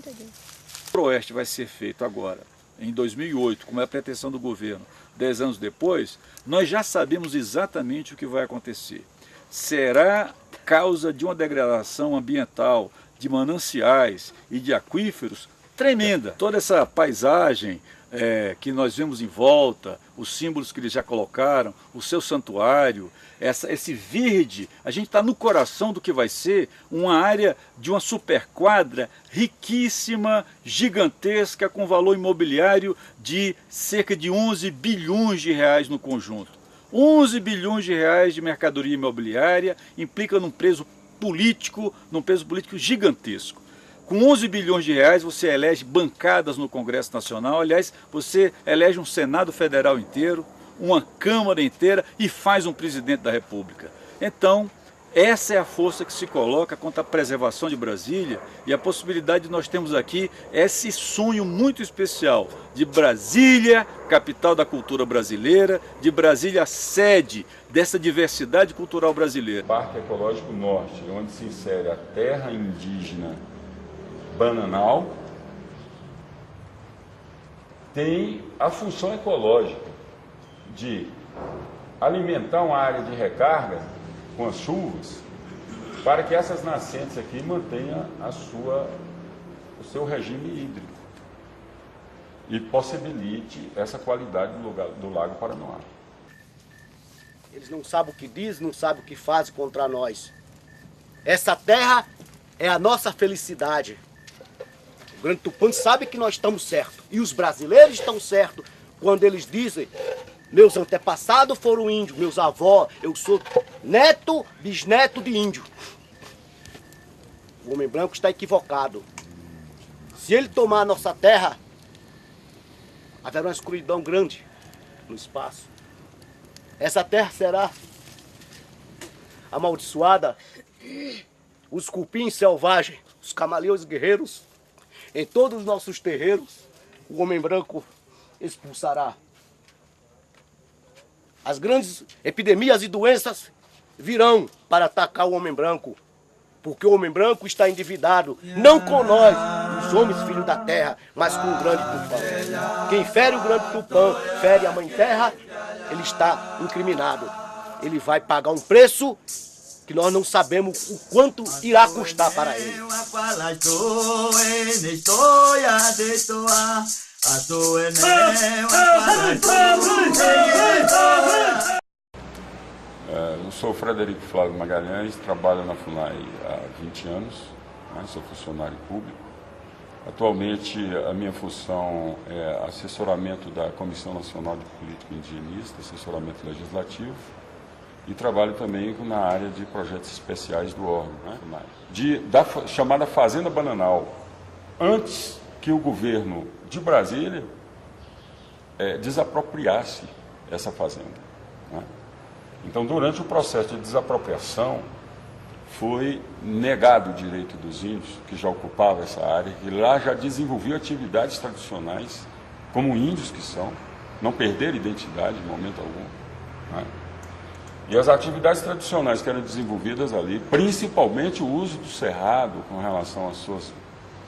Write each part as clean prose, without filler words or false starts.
Todinho. O Proeste vai ser feito agora, em 2008, como é a pretensão do governo, 10 anos depois, nós já sabemos exatamente o que vai acontecer. Será causa de uma degradação ambiental, de mananciais e de aquíferos tremenda. Toda essa paisagem que nós vemos em volta, os símbolos que eles já colocaram, o seu santuário, esse verde, a gente está no coração do que vai ser uma área de uma superquadra riquíssima, gigantesca, com valor imobiliário de cerca de 11 bilhões de reais no conjunto. 11 bilhões de reais de mercadoria imobiliária implica num peso político gigantesco. Com 11 bilhões de reais você elege bancadas no Congresso Nacional, aliás, você elege um Senado Federal inteiro, uma Câmara inteira e faz um presidente da República. Então, essa é a força que se coloca contra a preservação de Brasília e a possibilidade de nós termos aqui esse sonho muito especial de Brasília, capital da cultura brasileira, de Brasília, sede dessa diversidade cultural brasileira. Parque Ecológico Norte, onde se insere a terra indígena Bananal, tem a função ecológica de alimentar uma área de recarga com as chuvas para que essas nascentes aqui mantenham o seu regime hídrico e possibilite essa qualidade do Lago Paranoá. Eles não sabem o que dizem, não sabem o que fazem contra nós. Essa terra é a nossa felicidade. O Grande Tupã sabe que nós estamos certos. E os brasileiros estão certos quando eles dizem: meus antepassados foram índios, meus avós, eu sou neto, bisneto de índio. O homem branco está equivocado. Se ele tomar a nossa terra, haverá uma escuridão grande no espaço. Essa terra será amaldiçoada. Os cupins selvagens, os camaleões guerreiros, em todos os nossos terreiros, o homem branco expulsará. As grandes epidemias e doenças virão para atacar o homem branco, porque o homem branco está endividado, não com nós, os homens filhos da terra, mas com o Grande Tupã. Quem fere o Grande Tupã, fere a Mãe Terra, ele está incriminado. Ele vai pagar um preço que nós não sabemos o quanto irá custar para ele. Eu sou Frederico Flávio Magalhães, trabalho na FUNAI há 20 anos, sou funcionário público. Atualmente a minha função é assessoramento da Comissão Nacional de Política Indigenista, assessoramento legislativo, e trabalho também na área de projetos especiais do órgão, da chamada Fazenda Bananal, antes que o governo de Brasília desapropriasse essa fazenda. Então, durante o processo de desapropriação, foi negado o direito dos índios, que já ocupavam essa área, e lá já desenvolviam atividades tradicionais, como índios que são, não perderam identidade em momento algum. E as atividades tradicionais que eram desenvolvidas ali, principalmente o uso do cerrado com relação à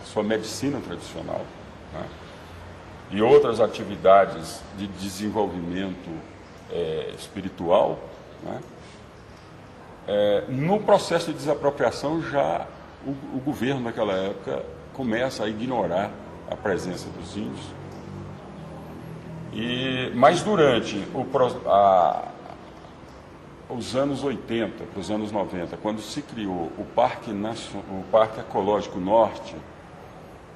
sua medicina tradicional, e outras atividades de desenvolvimento espiritual, no processo de desapropriação já o governo naquela época começa a ignorar a presença dos índios. Mas durante os anos 80 para os anos 90, quando se criou o Parque Ecológico Norte,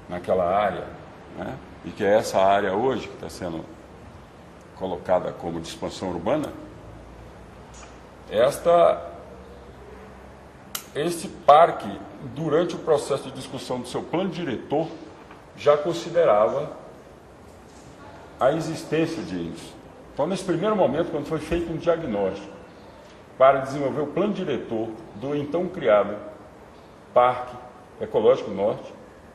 naquela área, e que é essa área hoje que está sendo colocada como de expansão urbana, esse parque, durante o processo de discussão do seu plano diretor, já considerava a existência de índios. Então, nesse primeiro momento, quando foi feito um diagnóstico para desenvolver o plano diretor do então criado Parque Ecológico Norte,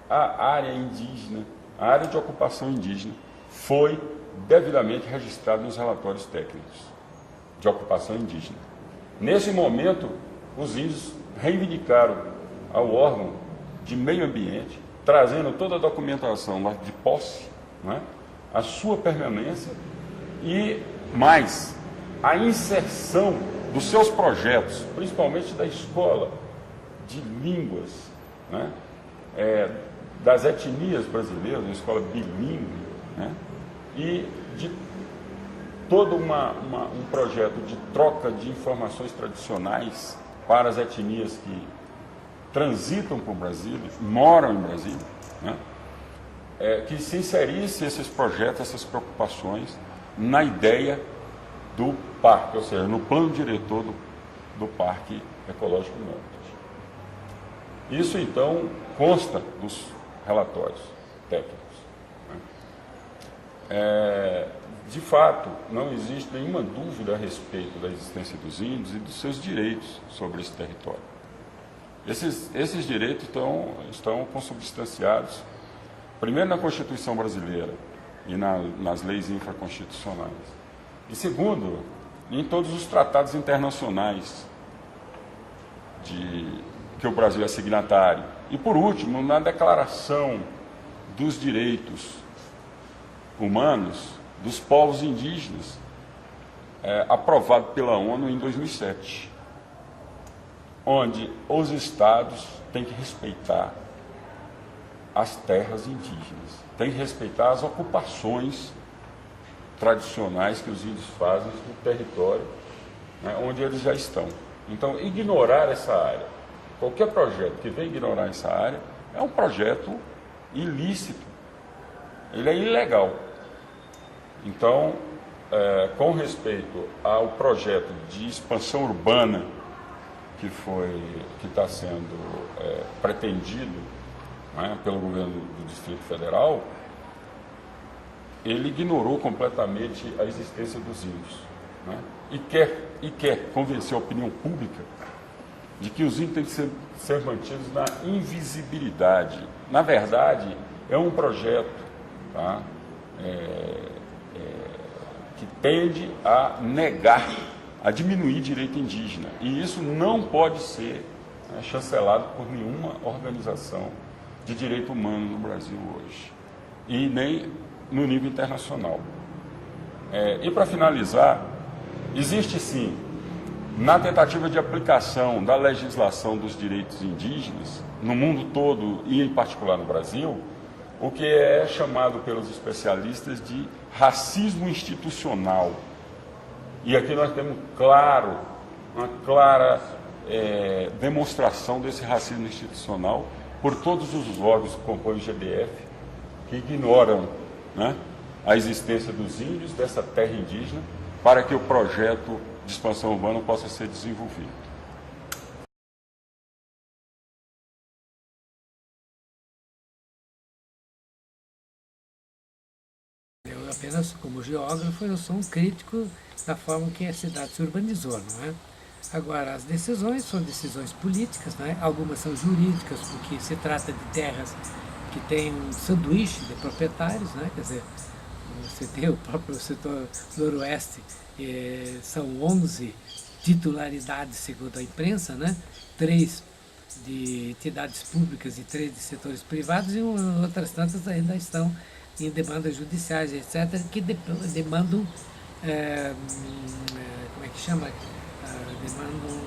a área indígena, a área de ocupação indígena, foi devidamente registrada nos relatórios técnicos de ocupação indígena. Nesse momento, os índios reivindicaram ao órgão de meio ambiente, trazendo toda a documentação lá de posse, né, a sua permanência e mais a inserção dos seus projetos, principalmente da escola de línguas, né, das etnias brasileiras, uma escola bilíngue, né, e de todo um projeto de troca de informações tradicionais para as etnias que transitam por Brasília, moram em Brasília, né, que se inserisse esses projetos, essas preocupações na ideia do parque, ou seja, no plano diretor do Parque Ecológico Mômitas. Isso, então, consta dos relatórios técnicos. Né? De fato, não existe nenhuma dúvida a respeito da existência dos índios e dos seus direitos sobre esse território. Esses direitos estão consubstanciados, primeiro, na Constituição brasileira e nas leis infraconstitucionais. E segundo, em todos os tratados internacionais que o Brasil é signatário. E por último, na Declaração dos Direitos Humanos dos Povos Indígenas, aprovado pela ONU em 2007, onde os estados têm que respeitar as terras indígenas, têm que respeitar as ocupações tradicionais que os índios fazem no território, né, onde eles já estão. Então, ignorar essa área, qualquer projeto que venha ignorar essa área, é um projeto ilícito, ele é ilegal. Então, com respeito ao projeto de expansão urbana que está sendo pretendido, né, pelo governo do Distrito Federal, ele ignorou completamente a existência dos índios, né? e quer convencer a opinião pública de que os índios têm que ser mantidos na invisibilidade. Na verdade, é um projeto, tá, que tende a negar, a diminuir direito indígena. E isso não pode ser, né, chancelado por nenhuma organização de direito humano no Brasil hoje, e nem no nível internacional. E para finalizar, existe sim, na tentativa de aplicação da legislação dos direitos indígenas, no mundo todo e em particular no Brasil, o que é chamado pelos especialistas de racismo institucional. E aqui nós temos uma clara demonstração desse racismo institucional por todos os órgãos que compõem o GDF, que ignoram, né, a existência dos índios, dessa terra indígena, para que o projeto de expansão urbana possa ser desenvolvido. Eu apenas, como geógrafo, eu sou um crítico da forma que a cidade se urbanizou, não é? Agora, as decisões são decisões políticas, né? Algumas são jurídicas, porque se trata de terras que têm um sanduíche de proprietários, né? Quer dizer, você tem o próprio setor noroeste, são 11 titularidades, segundo a imprensa, né? 3 de entidades públicas e 3 de setores privados, e outras tantas ainda estão em demandas judiciais, etc., que demandam, como é que chama? Demandam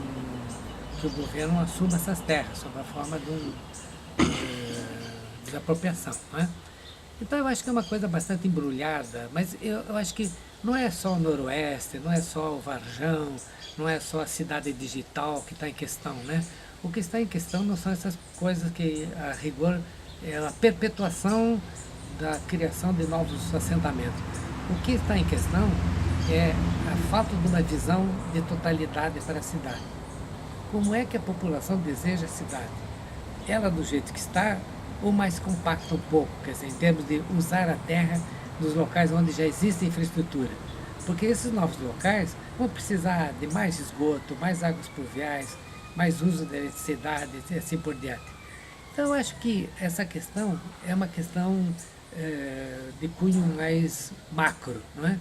que o governo assuma essas terras, sob a forma de desapropriação, né? Então eu acho que é uma coisa bastante embrulhada, mas eu acho que não é só o Noroeste, não é só o Varjão, não é só a cidade digital que está em questão, né? O que está em questão não são essas coisas que, a rigor, é a perpetuação da criação de novos assentamentos. O que está em questão é a falta de uma visão de totalidade para a cidade. Como é que a população deseja a cidade? Ela do jeito que está, ou mais compacta um pouco, quer dizer, em termos de usar a terra nos locais onde já existe infraestrutura. Porque esses novos locais vão precisar de mais esgoto, mais águas pluviais, mais uso de eletricidade e assim por diante. Então eu acho que essa questão é uma questão de cunho mais macro, não é?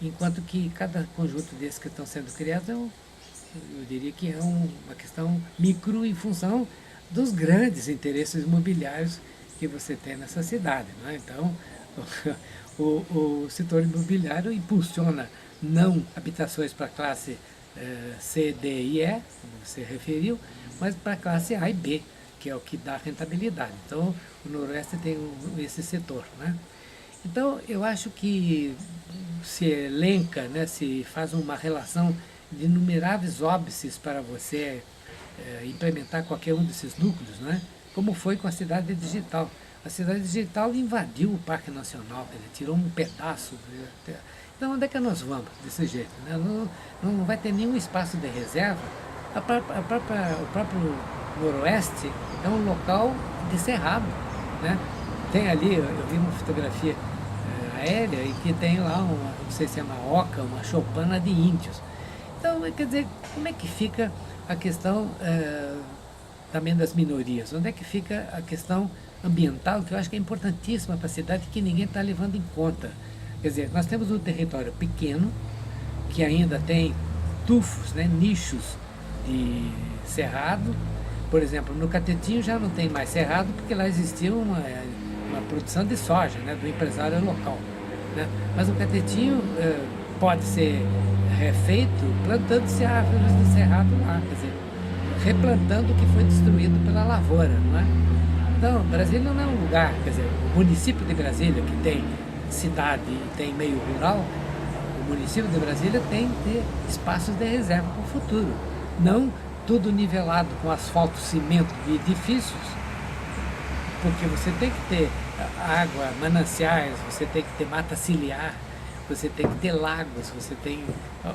Enquanto que cada conjunto desses que estão sendo criados, eu diria que é uma questão micro em função dos grandes interesses imobiliários que você tem nessa cidade. Não é? Então, o setor imobiliário impulsiona não habitações para a classe C, D e E, como você referiu, mas para a classe A e B, que é o que dá rentabilidade. Então, o Noroeste tem esse setor. Né? Então, eu acho que se elenca, né, se faz uma relação de inumeráveis óbices para você implementar qualquer um desses núcleos, né? Como foi com a cidade digital. A cidade digital invadiu o Parque Nacional, quer dizer, tirou um pedaço. Então, onde é que nós vamos desse jeito? Né? Não vai ter nenhum espaço de reserva. O próprio Noroeste é um local de cerrado. Né? Tem ali, eu vi uma fotografia aérea e que tem lá, não sei se é uma oca, uma choupana de índios. Então, quer dizer, como é que fica a questão também das minorias? Onde é que fica a questão ambiental, que eu acho que é importantíssima para a cidade, que ninguém está levando em conta? Quer dizer, nós temos um território pequeno, que ainda tem tufos, né, nichos de cerrado. Por exemplo, no Catetinho já não tem mais cerrado, porque lá existia uma produção de soja, né, do empresário local. Né? Mas o Catetinho pode ser refeito plantando-se árvores de cerrado lá, quer dizer, replantando o que foi destruído pela lavoura, não é? Então, Brasília não é um lugar, quer dizer, o município de Brasília, que tem cidade e tem meio rural, o município de Brasília tem que ter espaços de reserva para o futuro, não tudo nivelado com asfalto, cimento de edifícios, porque você tem que ter água, mananciais, você tem que ter mata ciliar, você tem que ter lagos, você tem...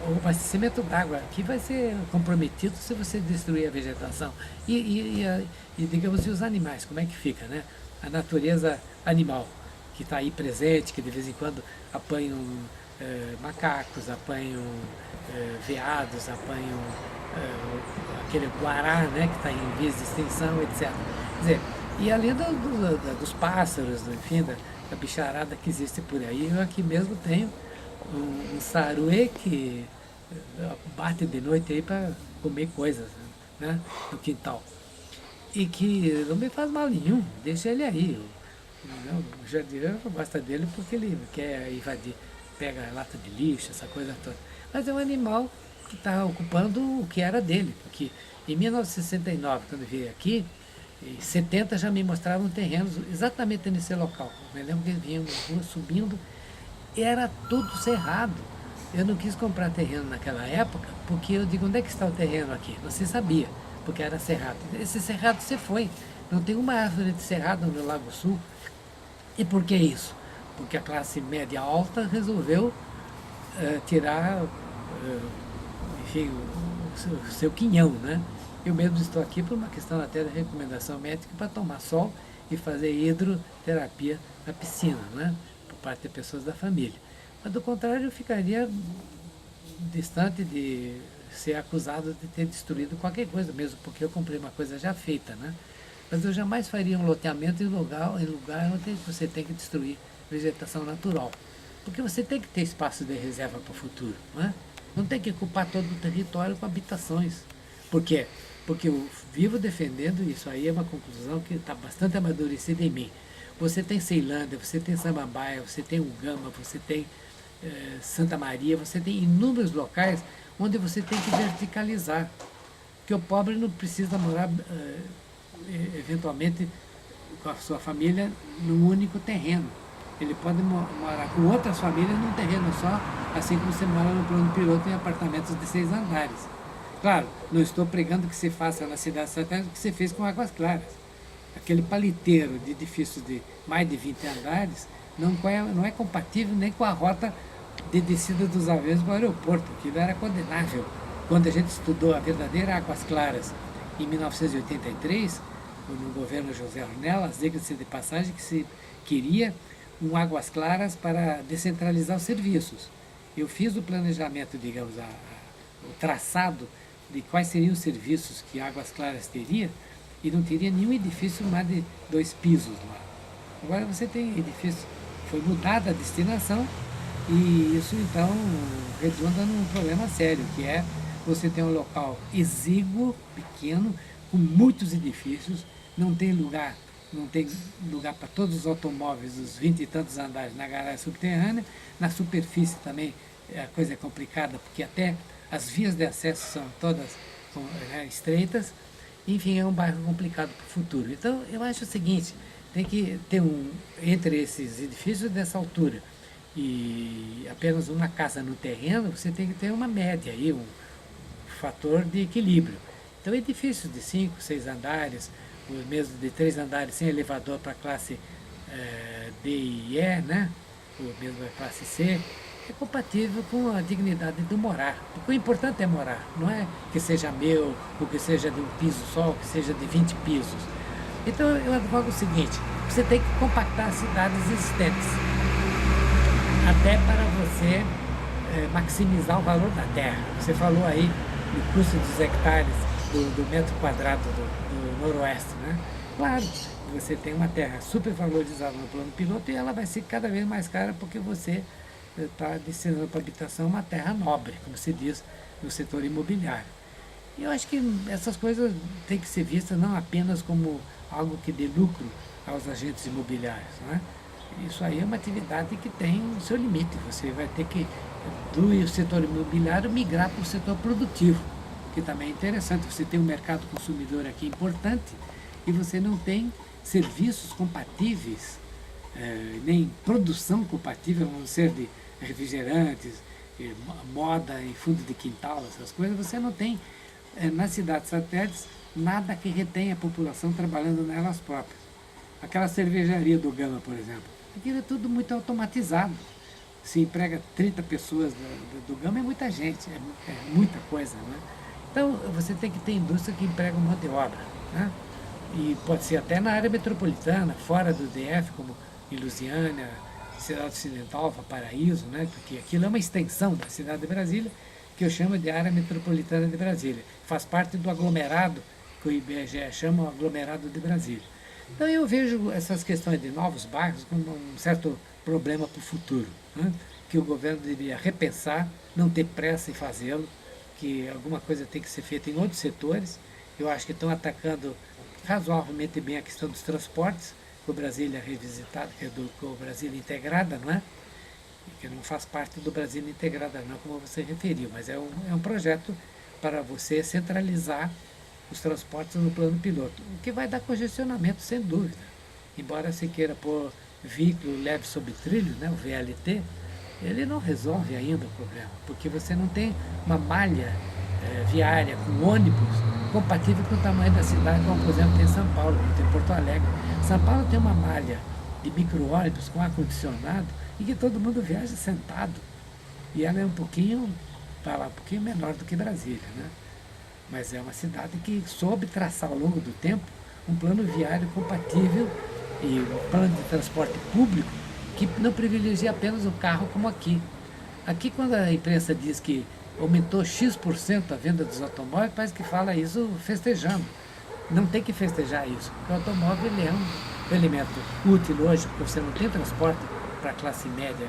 O abastecimento d'água aqui vai ser comprometido se você destruir a vegetação. E digamos, e os animais, como é que fica, né? A natureza animal, que está aí presente, que de vez em quando apanham macacos, apanham veados, apanham aquele guará, né, que está em vias de extinção, etc. Quer dizer, e além dos pássaros, enfim, da bicharada que existe por aí, eu aqui mesmo tenho um saruê que bate de noite aí para comer coisas, né, no quintal. E que não me faz mal nenhum, deixa ele aí. O jardineiro gosta dele porque ele quer invadir, pega a lata de lixo, essa coisa toda. Mas é um animal que está ocupando o que era dele, porque em 1969, quando eu veio aqui, em 70 já me mostravam terrenos exatamente nesse local. Eu me lembro que vinham subindo, era tudo cerrado. Eu não quis comprar terreno naquela época, porque eu digo, onde é que está o terreno aqui? Você sabia, porque era cerrado. Esse cerrado você foi, não tem uma árvore de cerrado no Lago Sul. E por que isso? Porque a classe média alta resolveu tirar, enfim, o seu quinhão, né? Eu mesmo estou aqui por uma questão até de recomendação médica para tomar sol e fazer hidroterapia na piscina, né? Por parte de pessoas da família. Mas do contrário, eu ficaria distante de ser acusado de ter destruído qualquer coisa, mesmo porque eu comprei uma coisa já feita, né? Mas eu jamais faria um loteamento em lugar onde você tem que destruir vegetação natural. Porque você tem que ter espaço de reserva para o futuro, não é? Não tem que ocupar todo o território com habitações. Por quê? Porque eu vivo defendendo isso aí, é uma conclusão que está bastante amadurecida em mim. Você tem Ceilândia, você tem Samambaia, você tem Ugama, você tem Santa Maria, você tem inúmeros locais onde você tem que verticalizar. Porque o pobre não precisa morar, eventualmente, com a sua família num único terreno. Ele pode morar com outras famílias num terreno só, assim como você mora no plano piloto em apartamentos de 6 andares. Claro, não estou pregando que se faça na cidade satélite o que se fez com Águas Claras. Aquele paliteiro de edifícios de mais de 20 andares não é compatível nem com a rota de descida dos aviões para o aeroporto. Aquilo era condenável. Quando a gente estudou a verdadeira Águas Claras em 1983, no governo José Ornelas, diga-se de passagem que se queria um Águas Claras para descentralizar os serviços. Eu fiz o planejamento, digamos, o traçado de quais seriam os serviços que Águas Claras teria, e não teria nenhum edifício mais de 2 pisos lá. Agora você tem edifício, foi mudada a destinação, e isso então redunda num problema sério, que é você ter um local exíguo, pequeno, com muitos edifícios, não tem lugar para todos os automóveis, os 20 e tantos andares na garagem subterrânea. Na superfície também a coisa é complicada, porque até as vias de acesso são todas estreitas. Enfim, é um bairro complicado para o futuro. Então, eu acho o seguinte, tem que ter entre esses edifícios dessa altura e apenas uma casa no terreno, você tem que ter uma média aí, um fator de equilíbrio. Então, edifícios de 5, 6 andares, mesmo de 3 andares sem elevador para a classe D e E, né? Ou mesmo a classe C, é compatível com a dignidade do morar. Porque o importante é morar, não é que seja meu, ou que seja de um piso só, ou que seja de 20 pisos. Então eu advogo o seguinte, você tem que compactar as cidades existentes, até para você maximizar o valor da terra. Você falou aí do custo dos hectares do metro quadrado do noroeste, né? Claro, você tem uma terra super valorizada no plano piloto e ela vai ser cada vez mais cara porque você está destinando para habitação uma terra nobre, como se diz no setor imobiliário. E eu acho que essas coisas têm que ser vistas não apenas como algo que dê lucro aos agentes imobiliários, não é? Isso aí é uma atividade que tem o seu limite. Você vai ter que, do setor imobiliário, migrar para o setor produtivo, que também é interessante. Você tem um mercado consumidor aqui importante e você não tem serviços compatíveis, nem produção compatível, a não ser de refrigerantes, moda em fundo de quintal, essas coisas. Você não tem, nas cidades satélites, nada que retenha a população trabalhando nelas próprias. Aquela cervejaria do Gama, por exemplo, aquilo é tudo muito automatizado. Se emprega 30 pessoas do Gama, é muita gente, é muita coisa, né? Então, você tem que ter indústria que emprega mão de obra, né? E pode ser até na área metropolitana, fora do DF, como em Lusiânia, Cidade Ocidental, Paraíso, né? Porque aquilo é uma extensão da cidade de Brasília, que eu chamo de área metropolitana de Brasília. Faz parte do aglomerado, que o IBGE chama o aglomerado de Brasília. Então eu vejo essas questões de novos bairros como um certo problema para o futuro, né? Que o governo deveria repensar, não ter pressa em fazê-lo, que alguma coisa tem que ser feita em outros setores. Eu acho que estão atacando razoavelmente bem a questão dos transportes, com o Brasília revisitada, que é com o Brasília integrada, não é? Que não faz parte do Brasília integrada, não, como você referiu, mas é um projeto para você centralizar os transportes no plano piloto, o que vai dar congestionamento, sem dúvida. Embora se queira pôr veículo leve sobre trilho, né, o VLT, ele não resolve ainda o problema, porque você não tem uma malha viária com ônibus compatível com o tamanho da cidade, como por exemplo tem São Paulo, como tem Porto Alegre. São Paulo tem uma malha de micro-ônibus com ar-condicionado e que todo mundo viaja sentado. E ela é um pouquinho menor do que Brasília, né? Mas é uma cidade que soube traçar ao longo do tempo um plano viário compatível e um plano de transporte público que não privilegia apenas o carro como aqui. Aqui, quando a imprensa diz que aumentou X% a venda dos automóveis, parece que fala isso festejando. Não tem que festejar isso, porque o automóvel ele é um elemento útil hoje, porque você não tem transporte para classe média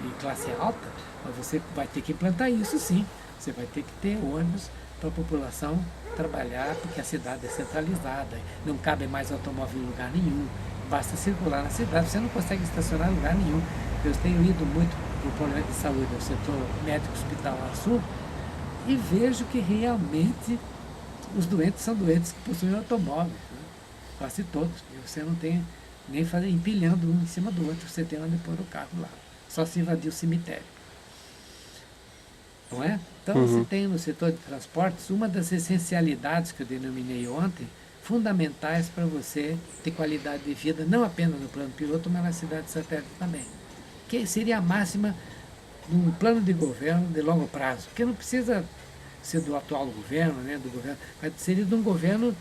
e classe alta, mas você vai ter que implantar isso sim. Você vai ter que ter ônibus para a população trabalhar, porque a cidade é centralizada, não cabe mais automóvel em lugar nenhum, basta circular na cidade, você não consegue estacionar em lugar nenhum. Eu tenho ido muito por problema de saúde no setor médico hospitalar sul e vejo que realmente os doentes são doentes que possuem automóveis, né? Quase todos, e você não tem nem fazer empilhando um em cima do outro, você tem onde pôr o carro lá, só se invadir o cemitério. Não é? Então você tem no setor de transportes uma das essencialidades que eu denominei ontem, fundamentais para você ter qualidade de vida, não apenas no plano piloto, mas na cidade satélite também. Que seria a máxima de um plano de governo de longo prazo, porque não precisa ser do atual governo, né, do governo, mas seria de um governo,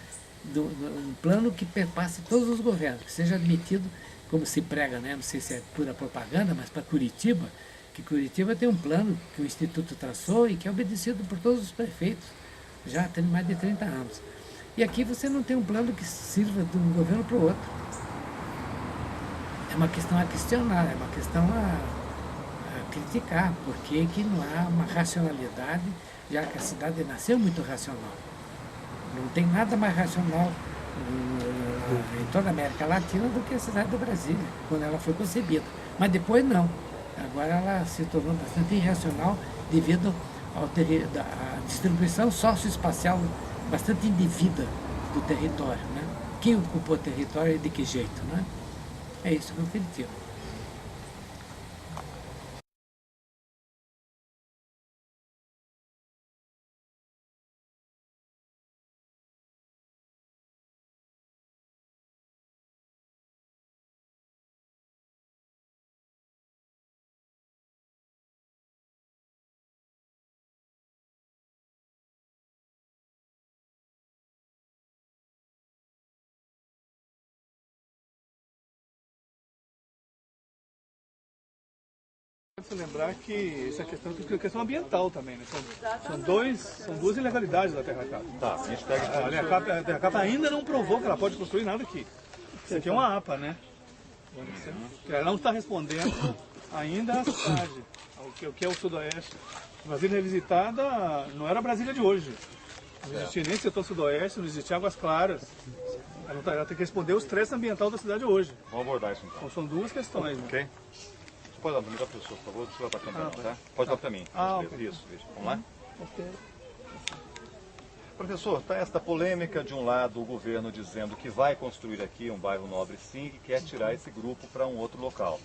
um plano que perpasse todos os governos, que seja admitido, como se prega, né, não sei se é pura propaganda, mas para Curitiba, que Curitiba tem um plano que o Instituto traçou e que é obedecido por todos os prefeitos, já tem mais de 30 anos. E aqui você não tem um plano que sirva de um governo para o outro. É uma questão a questionar, é uma questão a criticar, porque que não há uma racionalidade, já que a cidade nasceu muito racional. Não tem nada mais racional em toda a América Latina do que a cidade de Brasília, quando ela foi concebida. Mas depois não. Agora ela se tornou bastante irracional devido à distribuição socioespacial bastante indevida do território, né? Quem ocupou o território e de que jeito, né? É isso que eu acredito. Você lembrar que essa questão é questão ambiental também, né? São duas ilegalidades da Terra Capa. Tá, a gente pega A Terra Capa ainda não provou que ela pode construir nada aqui. Isso aqui é uma APA, né? Ela não está respondendo ainda à cidade, o que é o Sudoeste. Brasília Revisitada não era a Brasília de hoje. Não existia nem setor Sudoeste, não existia Águas Claras. Ela tem que responder o estresse ambiental da cidade hoje. Vamos abordar isso então. Então são duas questões. Né? Ok? Você pode dar para a pessoa, por favor? Não precisa dar para a câmera, tá? Pode dar para mim. Ok. Isso. Vamos lá? Professor, está esta polêmica, de um lado o governo dizendo que vai construir aqui um bairro nobre sim, que quer tirar esse grupo para um outro local.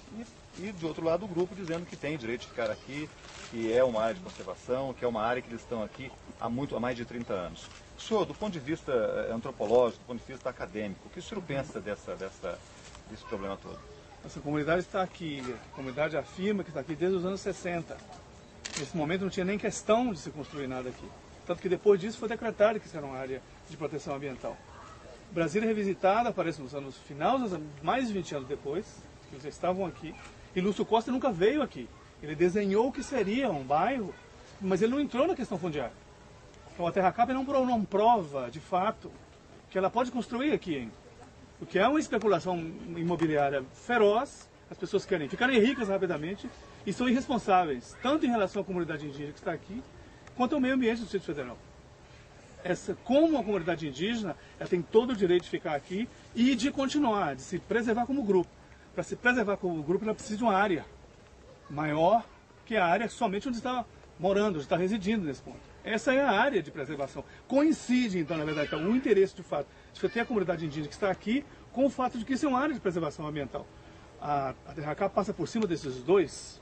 E de outro lado o grupo dizendo que tem direito de ficar aqui, que é uma área de conservação, que é uma área que eles estão aqui há mais de 30 anos. O senhor, do ponto de vista antropológico, do ponto de vista acadêmico, o que o senhor pensa desse problema todo? Essa comunidade está aqui, a comunidade afirma que está aqui desde os anos 60. Nesse momento não tinha nem questão de se construir nada aqui. Tanto que depois disso foi decretado que isso era uma área de proteção ambiental. Brasília Revisitada aparece nos anos finais, mais de 20 anos depois, que eles estavam aqui. E Lúcio Costa nunca veio aqui. Ele desenhou o que seria um bairro, mas ele não entrou na questão fundiária. Então a Terra Capa não prova, de fato, que ela pode construir aqui ainda. Porque é uma especulação imobiliária feroz, as pessoas querem ficarem ricas rapidamente e são irresponsáveis, tanto em relação à comunidade indígena que está aqui, quanto ao meio ambiente do Distrito Federal. Como a comunidade indígena, ela tem todo o direito de ficar aqui e de continuar, de se preservar como grupo. Para se preservar como grupo, ela precisa de uma área maior que a área somente onde está morando, onde está residindo nesse ponto. Essa é a área de preservação. Coincide, então, na verdade, então, o interesse, de fato, de você ter a comunidade indígena que está aqui, com o fato de que isso é uma área de preservação ambiental. A Terra Capa passa por cima desses dois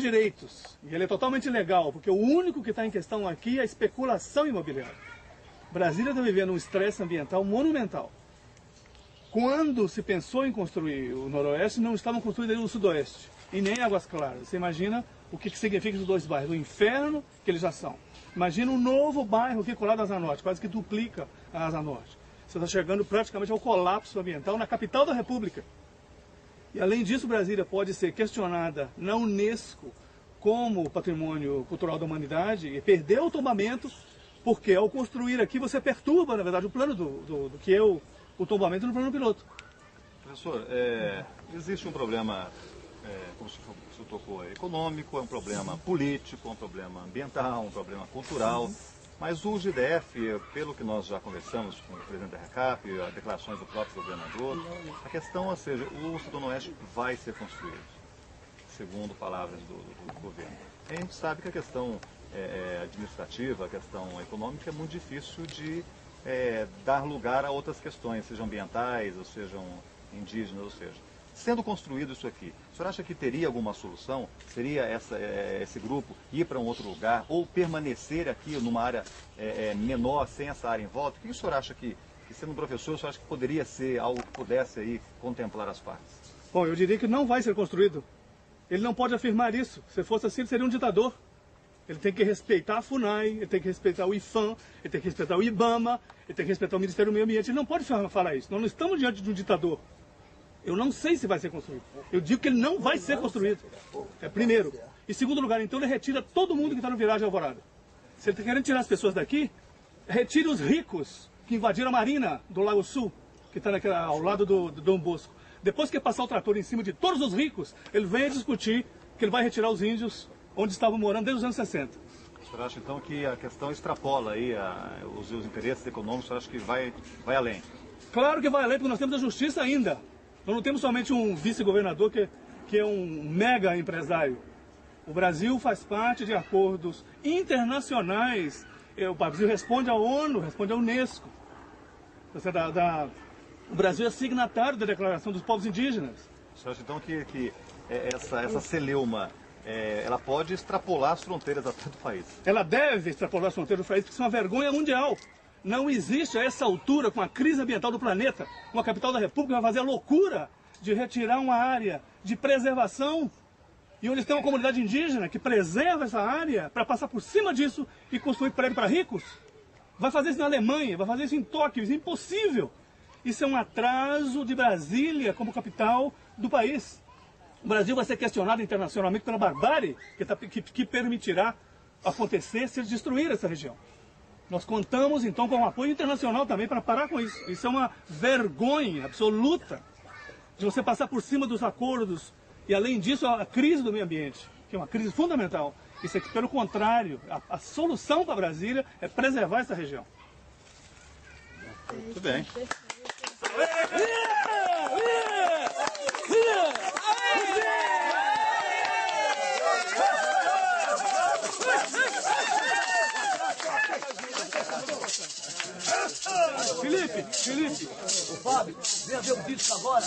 direitos. E ele é totalmente ilegal, porque o único que está em questão aqui é a especulação imobiliária. Brasília está vivendo um estresse ambiental monumental. Quando se pensou em construir o Noroeste, não estavam construindo no Sudoeste, e nem Águas Claras. Você imagina o que significa os dois bairros, o inferno que eles já são. Imagina um novo bairro aqui colado à Asa Norte, quase que duplica a Asa Norte. Você está chegando praticamente ao colapso ambiental na capital da República. E além disso, Brasília pode ser questionada na Unesco como patrimônio cultural da humanidade e perder o tombamento, porque ao construir aqui você perturba, na verdade, o plano do que é o tombamento no plano piloto. Professor, existe um problema, como o senhor tocou, econômico, é um problema político, é um problema ambiental, um problema cultural. Mas o GDF, pelo que nós já conversamos com o presidente da RECAP, as declarações do próprio governador, a questão, ou seja, o Sudoeste vai ser construído, segundo palavras do governo. A gente sabe que a questão administrativa, a questão econômica é muito difícil de dar lugar a outras questões, sejam ambientais, ou sejam indígenas, ou seja. Sendo construído isso aqui, o senhor acha que teria alguma solução? Seria esse grupo ir para um outro lugar ou permanecer aqui numa área menor, sem essa área em volta? O que o senhor acha que sendo um professor, o senhor acha que poderia ser algo que pudesse aí contemplar as partes? Bom, eu diria que não vai ser construído. Ele não pode afirmar isso. Se fosse assim, ele seria um ditador. Ele tem que respeitar a FUNAI, ele tem que respeitar o IFAM, ele tem que respeitar o IBAMA, ele tem que respeitar o Ministério do Meio Ambiente. Ele não pode falar isso. Nós não estamos diante de um ditador. Eu não sei se vai ser construído. Eu digo que ele não vai ser construído. É primeiro. E segundo lugar, então ele retira todo mundo que está no Viragem Alvorada. Se ele está querendo tirar as pessoas daqui, retire os ricos que invadiram a marina do Lago Sul, que está ao lado do Dom Bosco. Depois que passar o trator em cima de todos os ricos, ele vem a discutir que ele vai retirar os índios onde estavam morando desde os anos 60. O senhor acha então que a questão extrapola aí os interesses econômicos, o senhor acha que vai além? Claro que vai além, porque nós temos a justiça ainda. Nós não temos somente um vice-governador que é um mega empresário. O Brasil faz parte de acordos internacionais. O Brasil responde à ONU, responde à Unesco. O Brasil é signatário da Declaração dos Povos Indígenas. O senhor acha então que essa celeuma ela pode extrapolar as fronteiras até do país? Ela deve extrapolar as fronteiras do país, porque isso é uma vergonha mundial. Não existe a essa altura, com a crise ambiental do planeta, uma capital da República vai fazer a loucura de retirar uma área de preservação e onde tem uma comunidade indígena que preserva essa área para passar por cima disso e construir prédio para ricos. Vai fazer isso na Alemanha, vai fazer isso em Tóquio, isso é impossível. Isso é um atraso de Brasília como capital do país. O Brasil vai ser questionado internacionalmente pela barbárie que permitirá acontecer se destruir essa região. Nós contamos então com o apoio internacional também para parar com isso. Isso é uma vergonha absoluta de você passar por cima dos acordos e além disso a crise do meio ambiente, que é uma crise fundamental. Isso aqui, pelo contrário, a solução para Brasília é preservar essa região. Muito bem. Felipe, Ô Fábio, venha ver o disco agora.